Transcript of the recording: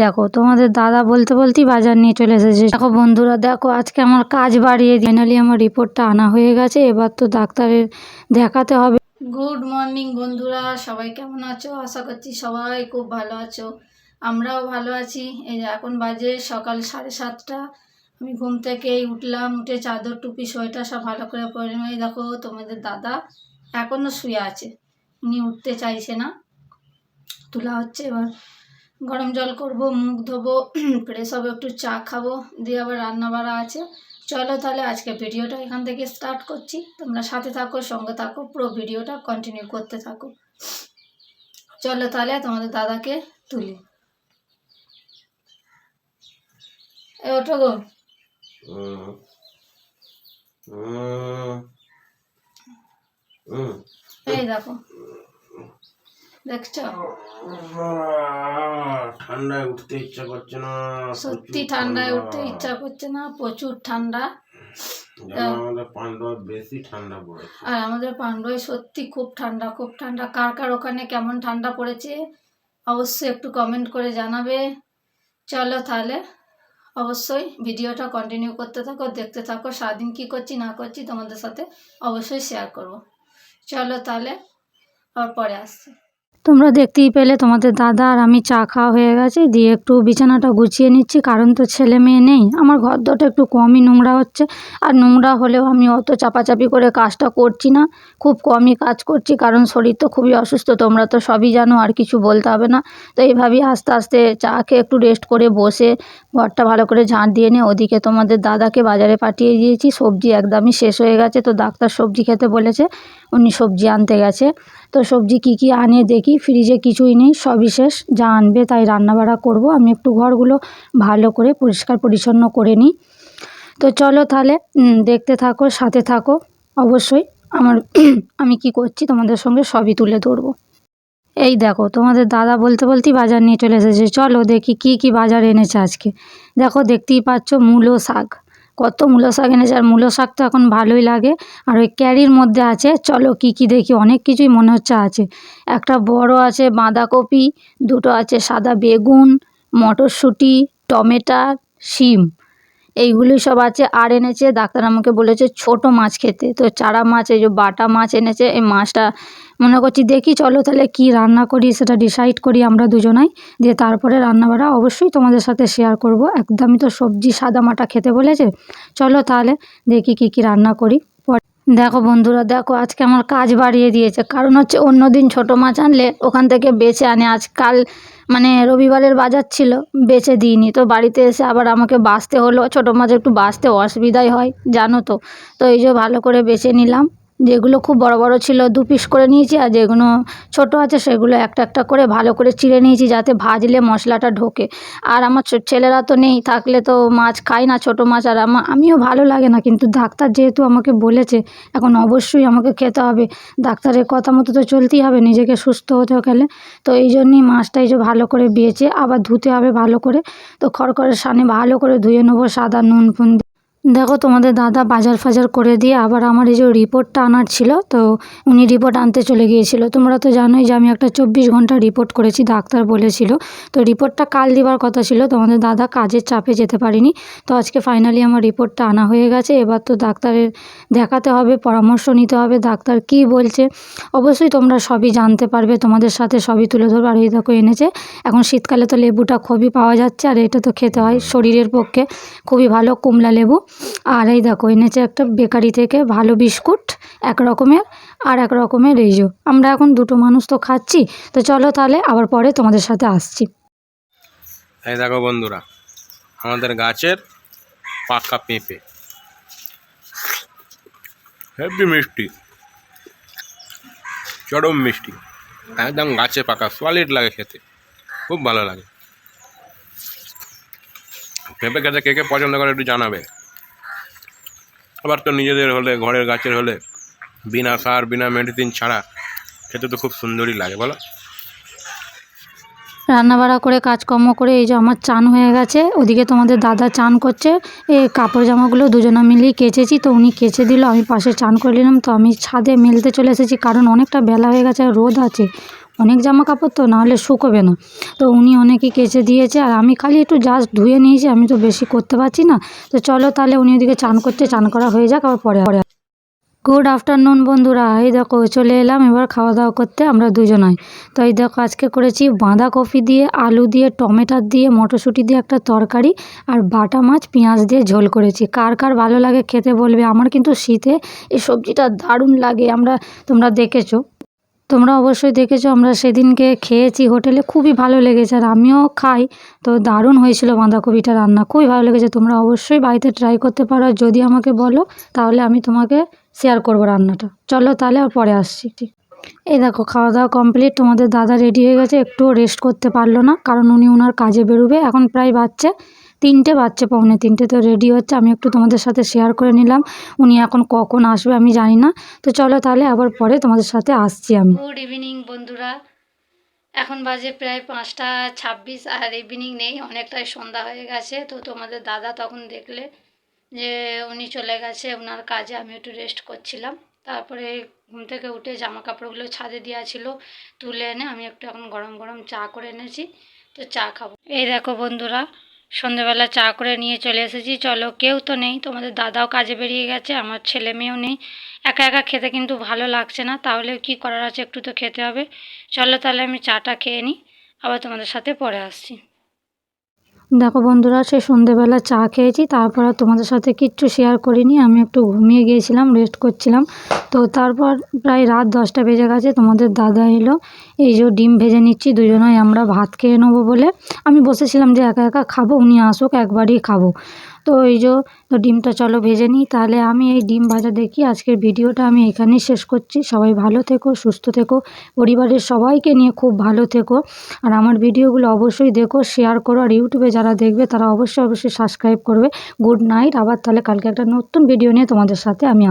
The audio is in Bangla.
দেখো তোমাদের দাদা বলতে বলতেই বাজার নিয়ে চলে এসেছে। দেখো বন্ধুরা, দেখো আজকে আমার কাজ বাড়িয়ে ফাইনালি আমার রিপোর্টটা আনা হয়ে গেছে। এবার তো ডাক্তারের দেখাতে হবে। গুড মর্নিং বন্ধুরা, সবাই কেমন আছো? আশা করছি সবাই খুব ভালো আছো। আমরাও ভালো আছি। এই যে এখন বাজে সকাল 7:30। আমি ঘুম থেকেই উঠলাম, উঠে চাদর টুপি সোয়েটার সব ভালো করে পরে নিয়ে দেখো তোমাদের দাদা এখনও শুয়ে আছে, উনি উঠতে চাইছে না। তোলা হচ্ছে, এবার গরম জল করব, মুখ ধোবো, ফ্রেশ হবো, একটু চা খাবো, দিয়ে আবার রান্না বাড়া আছে। চলো তাহলে আজকে ভিডিওটা এখান থেকে স্টার্ট করছি। তোমরা সাথে থাকো, সঙ্গে থাকো, পুরো ভিডিওটা কন্টিনিউ করতে থাকো। চলো তাহলে তোমাদের দাদাকে তুলি। এ ওঠো গো। এই দেখো, দেখছো ঠান্ডায় উঠতে ইচ্ছা করছে না, সত্যি ঠান্ডায় উঠতে ইচ্ছা করছে না, প্রচুর ঠান্ডা। আমাদের পান্ডব বেশি ঠান্ডা পড়েছে। আর আমাদের পান্ডুয়ায় সত্যি খুব ঠান্ডা, খুব ঠান্ডা। কার কার ওখানে কেমন ঠান্ডা পড়েছে অবশ্যই একটু কমেন্ট করে জানাবে। চলো তাহলে অবশ্যই ভিডিওটা কন্টিনিউ করতে থাকো, দেখতে থাকো। সারাদিন কী করছি না করছি তোমাদের সাথে অবশ্যই শেয়ার করব। চলো তাহলে আবার পরে আসছি। তোমরা দেখতেই পেলে তোমাদের দাদা আর আমি চা খাওয়া হয়ে গেছে, দিয়ে একটু বিছানাটা গুছিয়ে নিচ্ছি, কারণ তো ছেলে মেয়ে নেই। আমার ঘরদোরটা একটু কমই নোংরা হচ্ছে, আর নোংরা হলেও আমি অত চাপাচাপি করে কাজটা করছি না, খুব কমই কাজ করছি, কারণ শরীর তো খুবই অসুস্থ, তোমরা তো সবই জানো, আর কিছু বলতে হবে না। তো এইভাবেই আস্তে আস্তে চা খেয়ে একটু রেস্ট করে বসে ঘরটা ভালো করে ঝাঁট দিয়ে নিয়ে ওদিকে তোমাদের দাদাকে বাজারে পাঠিয়ে দিয়েছি। সবজি একদমই শেষ হয়ে গেছে, তো ডাক্তার সবজি খেতে বলেছে, উনি সবজি আনতে গেছে। তো সবজি কি কি আনে দেখি, ফ্রিজে কিছুই নেই, সবই শেষ, যা আনবে তাই রান্নাবাড়া করব। আমি একটু ঘরগুলো ভালো করে পরিষ্কার পরিচ্ছন্ন করে নিই। তো চলো তাহলে দেখতে থাকো, সাথে থাকো অবশ্যই। আমি কি করছি তোমাদের সঙ্গে সবই তুলে ধরবো। এই দেখো তোমাদের দাদা বলতে বলতেই বাজার নিয়ে চলে এসেছে। চলো দেখি কি কি বাজার এনেছে আজকে। দেখো দেখতেই পাচ্ছ মূলো শাক, কত মূলো শাক এনেছে, আর মূলো শাক তো এখন ভালোই লাগে। আর ওই ক্যারির মধ্যে আছে, চলো কি কি দেখি, অনেক কিছুই মনে হচ্ছে আছে। একটা বড় আছে বাঁধাকপি, দুটো আছে সাদা বেগুন, মটরশুঁটি, টমেটো, শিম, এইগুলি সব আছে। আর এনেছে ডাক্তার আমাকে বলেছে ছোট মাছ খেতে, তো চারা মাছ, এই যে বাটা মাছ এনেছে। এই মাছটা মনে করছি দেখি, চলো তাহলে কি রান্না করি সেটা ডিসাইড করি আমরা দুজনাই, দিয়ে তারপরে রান্নাবাড়া অবশ্যই তোমাদের সাথে শেয়ার করব। একদমই তো সবজি সাদা মাটা খেতে বলেছে। চলো তাহলে দেখি কি কি রান্না করি। দেখো বন্ধুরা, দেখো আজকে আমার কাজ বাড়িয়ে দিয়েছে, কারণ হচ্ছে অন্য দিন ছোটো মাছ আনলে ওখান থেকে বেছে আনে, আজকাল মানে রবিবারের বাজার ছিল, বেছে দিইনি, তো বাড়িতে এসে আবার আমাকে বাছতে হলো। ছোটো মাছ একটু বাছতে অসুবিধাই হয় জানো তো। তো এই যে ভালো করে বেছে নিলাম, যেগুলো খুব বড় বড় ছিল 2 পিস করে নিয়েছি, আর যেগুলো ছোট আছে সেগুলো একটা একটা করে ভালো করে চিড়ে নিয়েছি, যাতে ভাজলে মশলাটা ঢোকে। আর আমার ছেলেরা তো নেই, থাকলে তো মাছ খাই না ছোটো মাছ, আর আমিও ভালো লাগে না, কিন্তু ডাক্তার যেহেতু আমাকে বলেছে এখন অবশ্যই আমাকে খেতে হবে, ডাক্তারের কথা মতো তো চলতেই হবে, নিজেকে সুস্থ হতে গেলে। তো এই জন্যই মাছটা এই যে ভালো করে বেছে আবার ধুতে হবে ভালো করে। তো খড়খড়ের সানে ভালো করে ধুয়ে নেবো, সাদা নুন ফুন। দেখো তোমাদের দাদা বাজার ফাজার করে দিয়ে আবার আমার এই যে রিপোর্টটা আনার ছিল, তো উনি রিপোর্ট আনতে চলে গিয়েছিল। তোমরা তো জানোই যে আমি একটা 24 ঘন্টা রিপোর্ট করেছি, ডাক্তার বলেছিল। তো রিপোর্টটা কাল দেওয়ার কথা ছিল, তোমাদের দাদা কাজের চাপে যেতে পারিনি। তো আজকে ফাইনালি আমার রিপোর্টটা আনা হয়ে গেছে। এবার তো ডাক্তারের দেখাতে হবে, পরামর্শ নিতে হবে, ডাক্তার কি বলছে অবশ্যই তোমরা সবই জানতে পারবে, তোমাদের সাথে সবই তুলে ধরবো। আর এই দেখো এনেছে, এখন শীতকালে তো লেবুটা খুবই পাওয়া যাচ্ছে, আর এটা তো খেতে হয়, শরীরের পক্ষে খুবই ভালো, কমলা লেবু। আর এই দেখো এনেছে একটা বেকারি থেকে ভালো বিস্কুট, এক রকমের, আর এক রকমের এই যে। আমরা এখন দুটো মানুষ তো খাচ্ছি। তো চলো তাহলে আবার পরে তোমাদের সাথে আসছি। এই দেখো বন্ধুরা, আমাদের গাছের পাকা পেঁপে, হেভি মিষ্টি, চরম মিষ্টি, একদম গাছে পাকা, সলিড লাগে খেতে, খুব ভালো লাগে। পেঁপে খেতে কে কে পছন্দ করে একটু জানাবে। আবার তো নিজেদের হলে, ঘরের গাছের হলে, বিনা সার বিনা মেডিসিন ছাড়া খেতে তো খুব সুন্দরই লাগে, বলো। রান্নাবাড়া করে কাজকর্ম করে এই যে আমার চান হয়ে গেছে, ওদিকে তোমাদের দাদা চান করছে। এই কাপড় জামাগুলো দুজনা মিলেই কেচেছি, তো উনি কেচে দিল, আমি পাশে চান করে নিলাম। তো আমি ছাদে মেলতে চলে এসেছি, কারণ অনেকটা বেলা হয়ে গেছে আর রোদ আছে, অনেক জামা কাপড় তো, নাহলে শুকোবে না। তো উনি অনেকই কেচে দিয়েছে, আর আমি খালি একটু জাস্ট ধুয়ে নিয়েছি, আমি তো বেশি করতে পারছি না। তো চলো তাহলে উনি ওদিকে চান করছে, চান করা হয়ে যাক, আবার পরে। গুড আফটারনুন বন্ধুরা, এই দেখো চলে এলাম এবার খাওয়া দাওয়া করতে আমরা দুজনাই। তো এই দেখো আজকে করেছি বাঁধাকপি দিয়ে, আলু দিয়ে, টমেটো দিয়ে, মটরশুঁটি দিয়ে একটা তরকারি, আর বাটা মাছ পেঁয়াজ দিয়ে ঝোল করেছি। কার কার ভালো লাগে খেতে বলবে। আমার কিন্তু শীতে এই সবজিটা দারুণ লাগে। তোমরা দেখেছো, তোমরা অবশ্যই দেখেছো, আমরা সেদিনকে খেয়েছি হোটেলে, খুবই ভালো লেগেছে, আর আমিও খাই। তো দারুণ হয়েছিল বাঁধাকপিটা রান্না, খুবই ভালো লেগেছে। তোমরা অবশ্যই বাড়িতে ট্রাই করতে পারো, আর যদি আমাকে বলো তাহলে আমি তোমাকে শেয়ার করবো রান্নাটা। চলো তাহলে আর পরে আসছি। এই দেখো খাওয়া দাওয়া কমপ্লিট, তোমাদের দাদা রেডি হয়ে গেছে, একটুও রেস্ট করতে পারলো না, কারণ উনি ওনার কাজে বেরোবে। এখন প্রায় বাজছে 3টে, বাজছে 2:45। তো রেডি হচ্ছে, আমি একটু তোমাদের সাথে শেয়ার করে নিলাম। উনি এখন কখন আসবে আমি জানি না। তো চলো তাহলে আবার পরে তোমাদের সাথে আসছি আমি। গুড ইভিনিং বন্ধুরা, এখন বাজে প্রায় 5টা 26, আর ইভিনিং নেই, অনেকটাই সন্ধ্যা হয়ে গেছে। তো তোমাদের দাদা তখন দেখলে যে উনি চলে গেছে ওনার কাজে, আমি একটু রেস্ট করছিলাম। তারপরে ঘুম থেকে উঠে জামা কাপড়গুলো ছাদে দেওয়া ছিল, তুলে এনে আমি একটু এখন গরম গরম চা করে এনেছি, তো চা খাবো। এই দেখো বন্ধুরা, সন্ধ্যেবেলা চা করে নিয়ে চলে এসেছি। চলো, কেউ তো নেই, তোমাদের দাদাও কাজে বেরিয়ে গেছে, আমার ছেলে মেয়েও নেই। একা একা খেতে কিন্তু ভালো লাগছে না, তাহলে কি করার আছে, একটু তো খেতে হবে। চলো তাহলে আমি চাটা খেয়ে নিই, আবার তোমাদের সাথে পরে আসছি। দেখো বন্ধুরা, সে সন্ধেবেলা চা খেয়েছি, তারপর আর তোমাদের সাথে কিচ্ছু শেয়ার করিনি। আমি একটু ঘুমিয়ে গিয়েছিলাম, রেস্ট করছিলাম। তো তারপর প্রায় রাত 10টা বেজে গেছে, তোমাদের দাদা এলো। এই যে ডিম ভেজে নিচ্ছি, দুজনাই আমরা ভাত খেয়ে নেবো বলে। আমি বসেছিলাম যে একা একা খাবো, উনি আসুক একবারই খাবো। তো এই যে, তো ডিমটা চলো ভেজে নিই। তাহলে আমি এই ডিম ভাজা দেখি আজকের ভিডিওটা আমি এখানেই শেষ করছি। সবাই ভালো থেকো, সুস্থ থেকো, পরিবারের সবাইকে নিয়ে খুব ভালো থেকো। আর আমার ভিডিওগুলো অবশ্যই দেখো, শেয়ার করো, আর ইউটিউবে যারা দেখবে তারা অবশ্যই সাবস্ক্রাইব করবে। গুড নাইট, আবার তাহলে কালকে একটা নতুন ভিডিও নিয়ে তোমাদের সাথে আমি